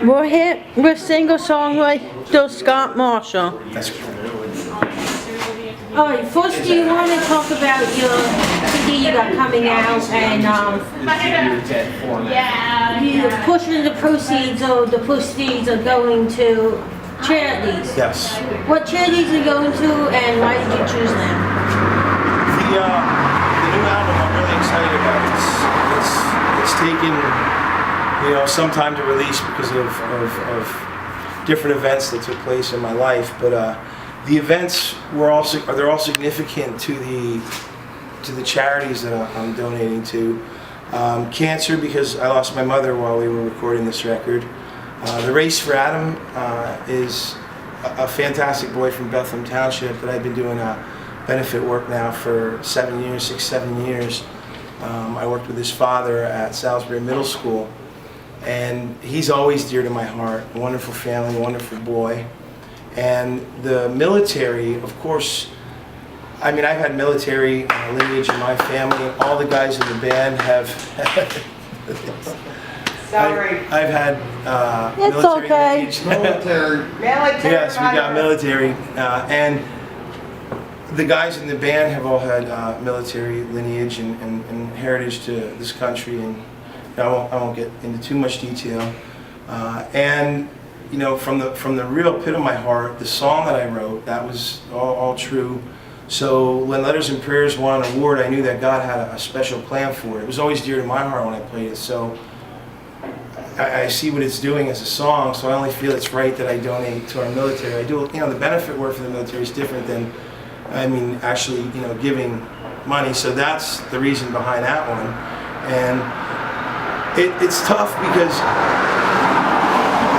We're here with singer-songwriter Scott Marshall. That's cool. Alright, first do you want to talk about your CD you got coming out and you're pushing the proceeds or the proceeds are going to charities? Yes. What charities are you going to and why did you choose them? The new album I'm really excited about. It's taken some time to release because of different events that took place in my life, but the events they're all significant to the charities that I'm donating to. Cancer, because I lost my mother while we were recording this record. The Race for Adam is a fantastic boy from Bethlehem Township that I've been doing benefit work now for 7 years. I worked with his father at Salisbury Middle School, and he's always dear to my heart. A wonderful family, wonderful boy. And the military, of course, I mean, I've had military lineage in my family, and all the guys in the band have. Sorry. I've had It's military okay. lineage. Military. Yes, we got military, and the guys in the band have all had military lineage and heritage to this country, and I won't get into too much detail. And from the real pit of my heart, the song that I wrote, that was all true. So when Letters and Prayers won an award, I knew that God had a special plan for it. It was always dear to my heart when I played it. So I see what it's doing as a song, so I only feel it's right that I donate to our military. I do, the benefit work for the military is different than, actually, giving money. So that's the reason behind that one. And it's tough because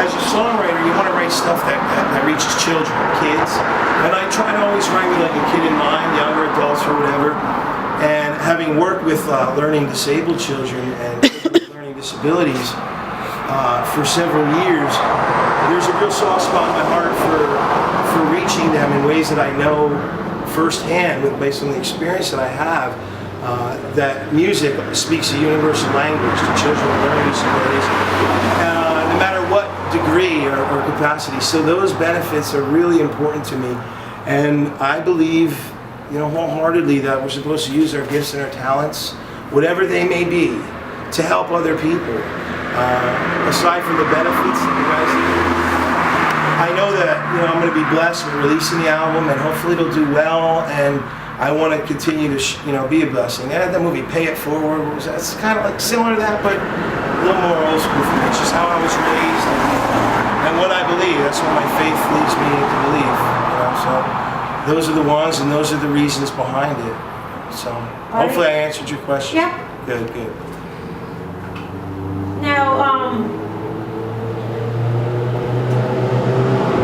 as a songwriter, you want to write stuff that reaches children, kids. And I try to always write with like a kid in mind, younger adults or whatever. And having worked with learning disabled children and learning disabilities for several years, there's a real soft spot in my heart for reaching them in ways that I know firsthand, based on the experience that I have, that music speaks a universal language to children with learning disabilities, no matter what degree or capacity. So those benefits are really important to me, and I believe, wholeheartedly that we're supposed to use our gifts and our talents, whatever they may be, to help other people. Aside from the benefits that you guys I know that I'm going to be blessed with releasing the album, and hopefully it'll do well, and I want to continue to be a blessing. I had that movie Pay It Forward. It's kind of like similar to that, but a little more old school for me. It's just how I was raised and what I believe. That's what my faith leads me to believe. So those are the ones, and those are the reasons behind it. So hopefully I answered your question. Yeah. Good. Now,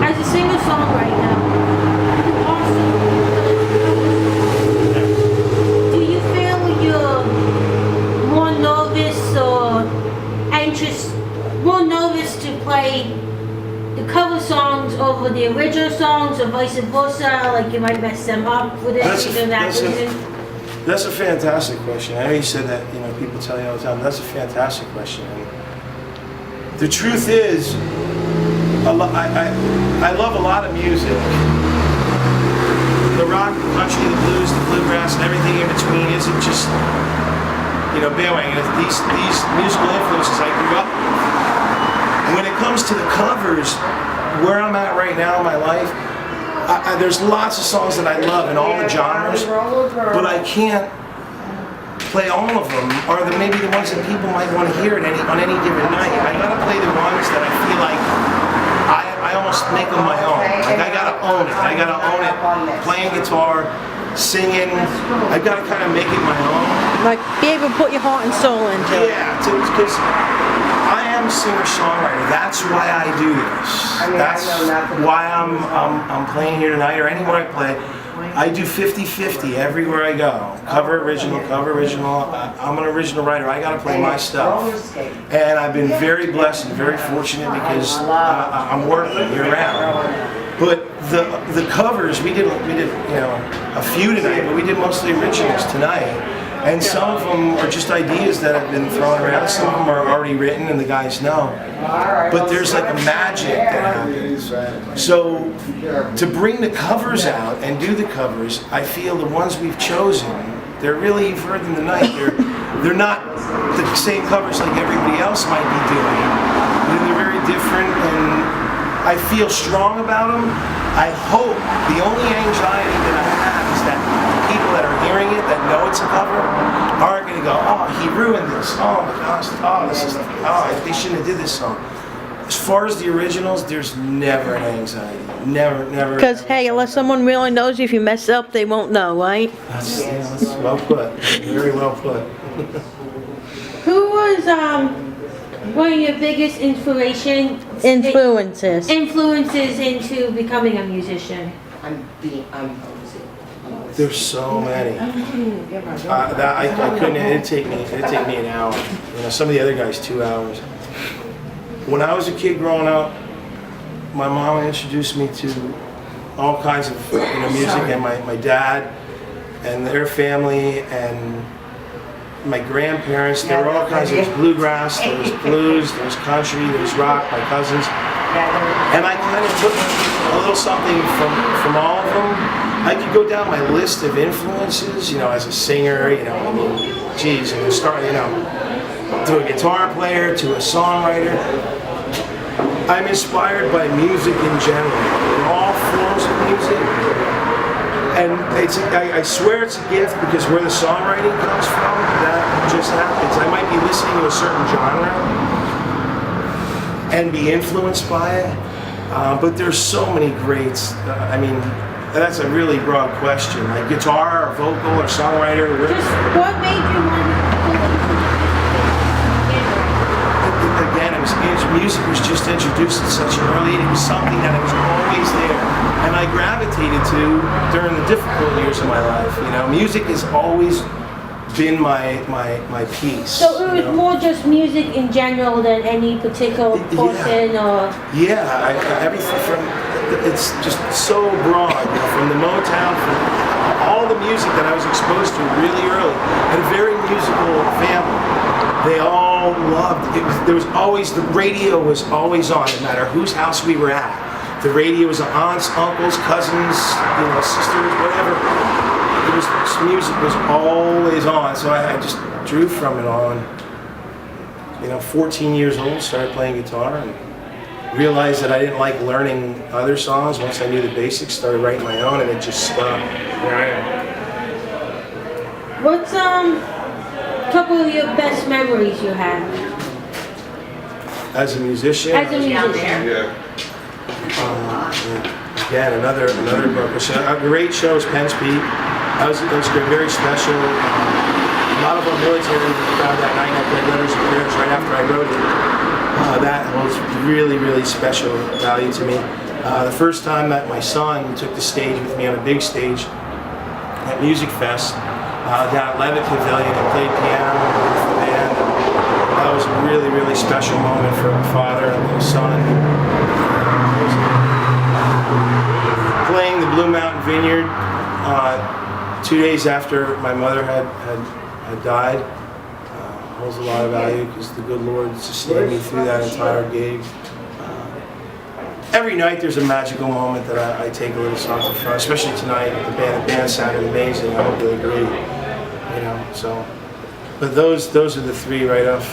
as a singer-songwriter, do you feel you're more nervous to play the cover songs over the original songs, or vice versa? Like you might mess them up with it, That's a fantastic question. I know you said that, people tell you all the time. That's a fantastic question. And the truth is, I love a lot of music. The rock, the country, the blues, the bluegrass, and everything in between isn't just, bandwagon. These musical influences I grew up with. And when it comes to the covers, where I'm at right now in my life, there's lots of songs that I love in all the genres, but I can't play all of them, or maybe the ones that people might want to hear on any given night. I gotta play the ones that I feel like I almost make them my own. Like I gotta own it. I gotta own it. Playing guitar, singing, I gotta kind of make it my own. Like be able to put your heart and soul into it. Yeah, because I am a singer-songwriter. That's why I do this. That's why I'm playing here tonight, or anywhere I play. I do 50-50 everywhere I go. Cover original. I'm an original writer. I gotta play my stuff. And I've been very blessed and very fortunate because I'm working year-round. But the covers, we did a few tonight, but we did mostly originals tonight. And some of them are just ideas that have been thrown around. Some of them are already written and the guys know. But there's like a magic that happens. So to bring the covers out and do the covers, I feel the ones we've chosen, they're really, you've heard them tonight, they're not the same covers like everybody else might be doing. They're very different, and I feel strong about them. I hope the only anxiety that I have is that people that are hearing it, that know it's a cover, aren't going to go, oh, he ruined this. Oh my gosh, oh, this is, oh, they shouldn't have did this song. As far as the originals, there's never an anxiety. Never, never. Because, never. hey, unless someone really knows you, if you mess up, they won't know, right? That's well put. Very well put. Who was one of your biggest influences into becoming a musician? There's so many. That I couldn't. It'd take me an hour. You know, some of the other guys 2 hours. When I was a kid growing up, my mom introduced me to all kinds of music, and my dad and their family and my grandparents. There were all kinds. There was bluegrass, there was blues, there was country, there was rock. My cousins, and I kind of took a little something from all of them. I could go down my list of influences, as a singer, I mean, geez, and start, to a guitar player, to a songwriter. I'm inspired by music in general, in all forms of music. And I swear it's a gift, because where the songwriting comes from, that just happens. I might be listening to a certain genre and be influenced by it, but there's so many greats. I mean, that's a really broad question. Like guitar or vocal or songwriter. Just what made you want to Again, music was just introduced at such an early age. It was something that was always there, and I gravitated to during the difficult years of my life. Music has always been my piece. So it was more just music in general than any particular person or. Yeah, everything from. It's just so broad, from the Motown, from all the music that I was exposed to really early, and a very musical family. They all loved it. There was always, the radio was always on, no matter whose house we were at. The radio was aunts, uncles, cousins, sisters, whatever. Music was always on, so I just drew from it on. 14 years old, started playing guitar, and realized that I didn't like learning other songs. Once I knew the basics, started writing my own, and it just stuck. Here I am. What's couple of your best memories you have As a musician? as a musician? Again, another book. A great show was Penn's Peak. That was great, very special. A lot of our military crowd that night. I played Letters and Prayers right after I wrote it. That holds really, really special value to me. The first time that my son took the stage with me on a big stage at Music Fest down at Levitt Pavilion and played piano with the band. That was a really, really special moment for a father and a son. Playing the Blue Mountain Vineyard 2 days after my mother had died holds a lot of value, because the good Lord sustained me through that entire gig. Every night there's a magical moment that I take a little something from, especially tonight. The band sounded amazing. I hope you'll agree. But those are the three right off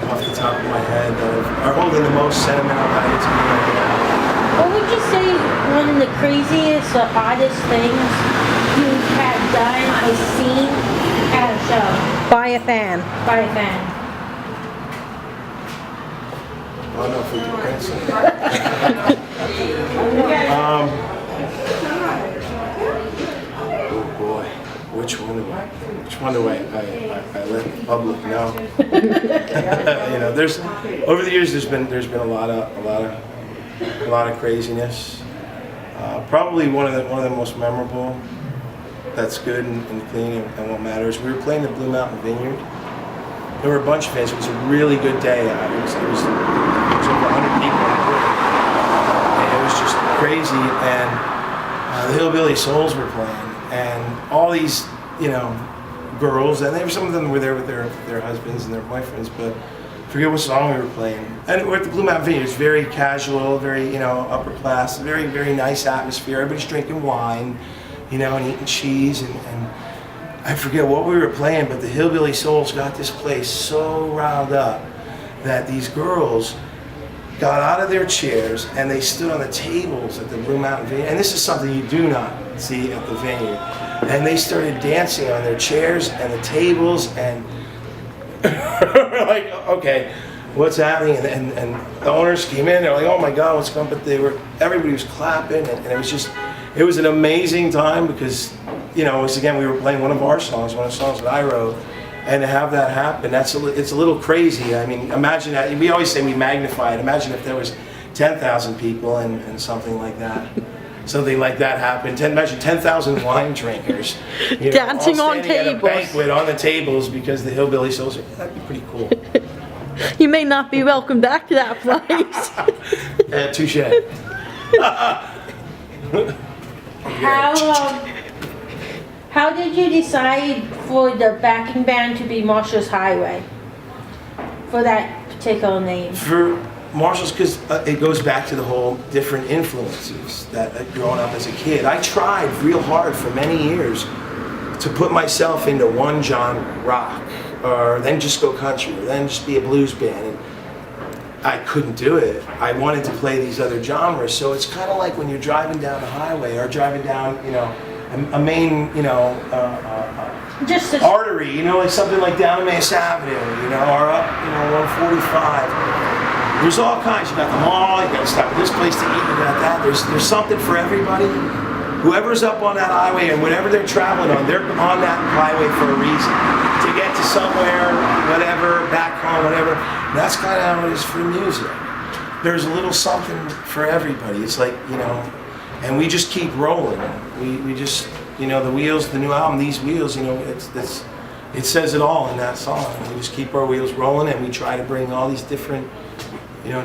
the top of my head that are holding the most sentimental value to me right now. What would you say is one of the craziest or oddest things you have done or seen at a show? By a fan. By a fan. I don't know if we can answer. Oh boy, which one do I let the public know? There's over the years there's been a lot of craziness. Probably one of the most memorable. That's good and clean and what matters. We were playing the Blue Mountain Vineyard. There were a bunch of fans. It was a really good day. It was over 100 people in the room. And it was just crazy. And the Hillbilly Souls were playing. And all these, girls, and some of them were there with their husbands and their boyfriends, but I forget what song we were playing. And we're at the Blue Mountain Vineyard. It's very casual, very, upper class, very, very nice atmosphere. Everybody's drinking wine, and eating cheese, and I forget what we were playing, but the Hillbilly Souls got this place so riled up that these girls got out of their chairs and they stood on the tables at the Blue Mountain Vineyard. And this is something you do not see at the vineyard. And they started dancing on their chairs and the tables, and we're like, okay, what's happening? And the owners came in, they're like, oh my God, what's going on? But everybody was clapping, and it was an amazing time because, it was, again, we were playing one of our songs, one of the songs that I wrote. And to have that happen, it's a little crazy. I mean, imagine that. We always say we magnify it. Imagine if there was 10,000 people and something like that. Something like that happened. Imagine 10,000 wine drinkers, Dancing all on standing at a tables. banquet on the tables because the Hillbilly Souls. That'd be pretty cool. You may not be welcome back to that place. Touche. How did you decide for the backing band to be Marshall's Highway? For that particular name? For Marshall's, because it goes back to the whole different influences that growing up as a kid. I tried real hard for many years to put myself into one genre, rock, or then just go country, or then just be a blues band. And I couldn't do it. I wanted to play these other genres. So it's kind of like when you're driving down the highway or driving down, a main, Just a, artery, like something like down Emmaus Avenue, or up, 145. There's all kinds. You got the mall, you got to stop at this place to eat, you got that. There's something for everybody. Whoever's up on that highway and whatever they're traveling on, they're on that highway for a reason. To get to somewhere, whatever, back home, whatever. That's kind of how it is for music. There's a little something for everybody. It's like, and we just keep rolling. We just, the wheels, the new album, these wheels, it says it all in that song. We just keep our wheels rolling, and we try to bring all these different,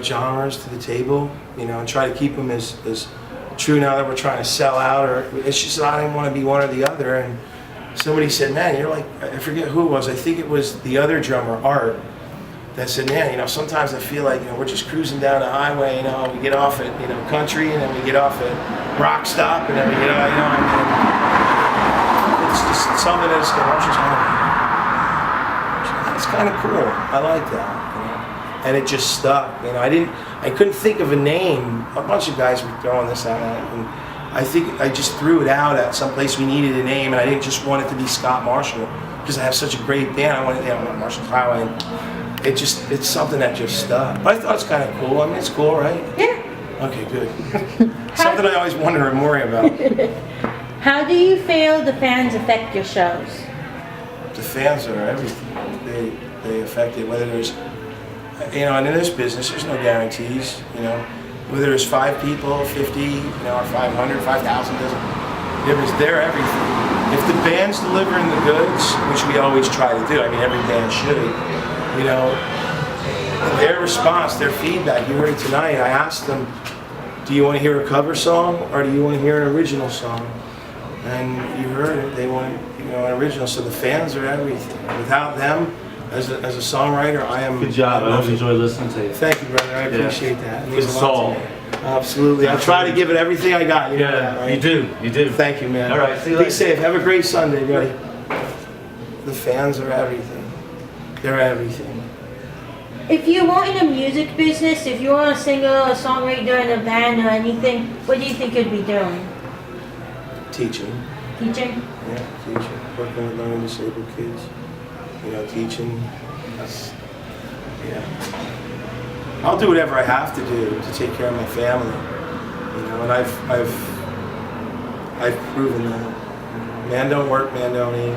genres to the table, and try to keep them as true now that we're trying to sell out, or it's just I didn't want to be one or the other. And somebody said, man, you're like, I forget who it was, I think it was the other drummer, Art, that said, man, sometimes I feel like, we're just cruising down the highway, we get off at, country, and then we get off at Rock Stop, and then we get, and it's just something that's Marshall's Highway. It's kind of cool. I like that, and it just stuck. I couldn't think of a name. A bunch of guys were throwing this out, and I think I just threw it out at some place we needed a name, and I didn't just want it to be Scott Marshall because I have such a great band. I wanted, Marshall's Highway. And it's something that just stuck. But I thought it's kind of cool. I mean, it's cool, right? yeah. Okay, good. Something I always wonder and worry about. How do you feel the fans affect your shows? The fans are everything. They affect it. Whether there's, and in this business, there's no guarantees. Whether there's 5 people, 50, or 500, 5,000 doesn't difference. They're everything. If the band's delivering the goods, which we always try to do, I mean, every band should. Their response, their feedback, you heard it tonight, I asked them, do you want to hear a cover song or do you want to hear an original song? And you heard it, they want an original, so the fans are everything. Without them, as a songwriter, I am... Good job, I always enjoy listening to you. Thank you, brother, I appreciate that. It means Good a lot soul. to me. Absolutely, I try to give it everything I got. You know that, right? You do. Thank you, man. All right, see you Be later. safe, have a great Sunday, buddy. The fans are everything. They're everything. If you weren't in the music business, if you were a singer, a songwriter in a band or anything, what do you think you'd be doing? Teaching. Teaching? Yeah, teaching. Working with learning disabled kids. Teaching. I'll do whatever I have to do to take care of my family. And I've proven that. Man don't work, man don't eat.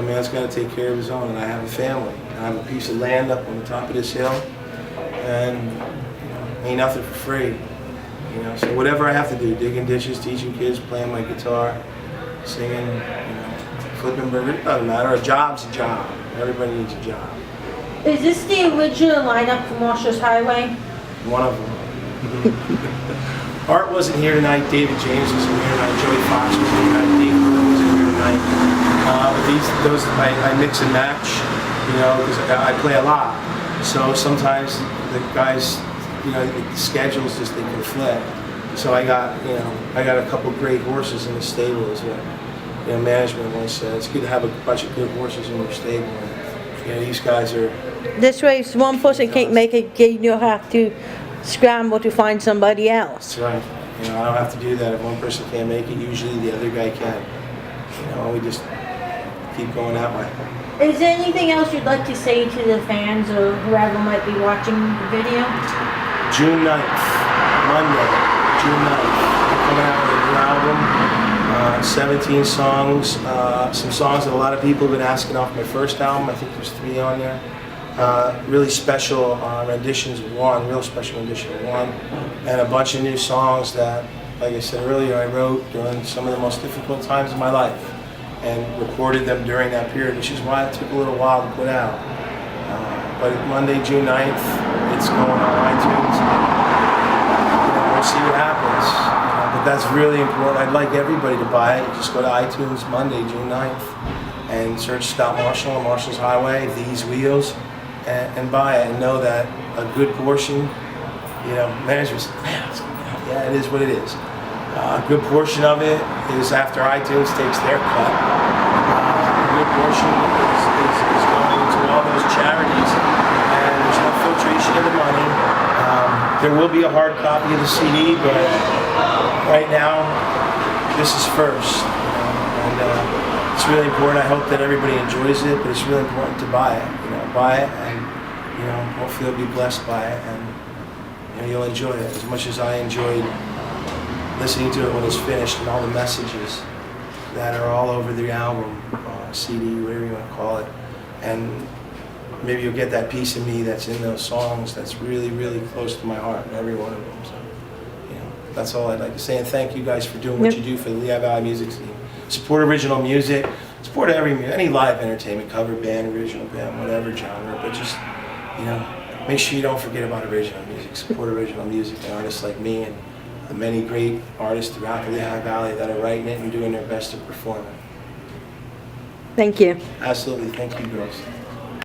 Man's got to take care of his own, and I have a family. I have a piece of land up on the top of this hill, and ain't nothing for free. So whatever I have to do, digging ditches, teaching kids, playing my guitar, singing, flipping burgers, it doesn't matter. A job's a job. Everybody needs a job. Is this the original lineup for Marshall's Highway? One of them. Art wasn't here tonight. David James wasn't here tonight. Joey Fox wasn't here tonight. Dave Burr wasn't here tonight. But those I mix and match, you know, because I play a lot. So sometimes the guys, you know, the schedules just they conflict. So I got a couple great horses in the stable as well. You know, management once said it's good to have a bunch of good horses in your stable. And, you know, these guys are. This way, if one person can't make it, you have to scramble to find somebody else. That's right. You know, I don't have to do that. If one person can't make it, usually the other guy can. You know, we just keep going that way. Is there anything else you'd like to say to the fans or whoever might be watching the video? June 9th, Monday, June 9th, we're coming out with a new album, 17 songs, some songs that a lot of people have been asking off my first album. I think there's 3 on there. Really special renditions of one, real special rendition of one, and a bunch of new songs that, like I said earlier, I wrote during some of the most difficult times of my life and recorded them during that period, which is why it took a little while to put out. But Monday, June 9th, it's going on iTunes. We'll see what happens. But that's really important. I'd like everybody to buy it. Just go to iTunes Monday, June 9th, and search Scott Marshall on Marshall's Highway, These Wheels, and buy it and know that a good portion, you know, managers, yeah, it is what it is. A good portion of it is after iTunes takes their cut. A good portion is going to all those charities, and there's no filtration of the money. There will be a hard copy of the CD, but right now, this is first. And it's really important. I hope that everybody enjoys it, but it's really important to buy it. You know, buy it, and you know, hopefully you'll be blessed by it, and you know, you'll enjoy it as much as I enjoyed listening to it when it's finished, and all the messages that are all over the album, CD, whatever you want to call it. And maybe you'll get that piece of me that's in those songs that's really, really close to my heart, every one of them. So, you know, that's all I'd like to say. And thank you guys for doing what you do for the Lehigh Valley music scene. Support original music, support any live entertainment, cover band, original band, whatever genre, but just, you know, make sure you don't forget about original music. Support original music and artists like me and the many great artists throughout the Lehigh Valley that are writing it and doing their best to perform it. Thank you. Absolutely. Thank you, girls.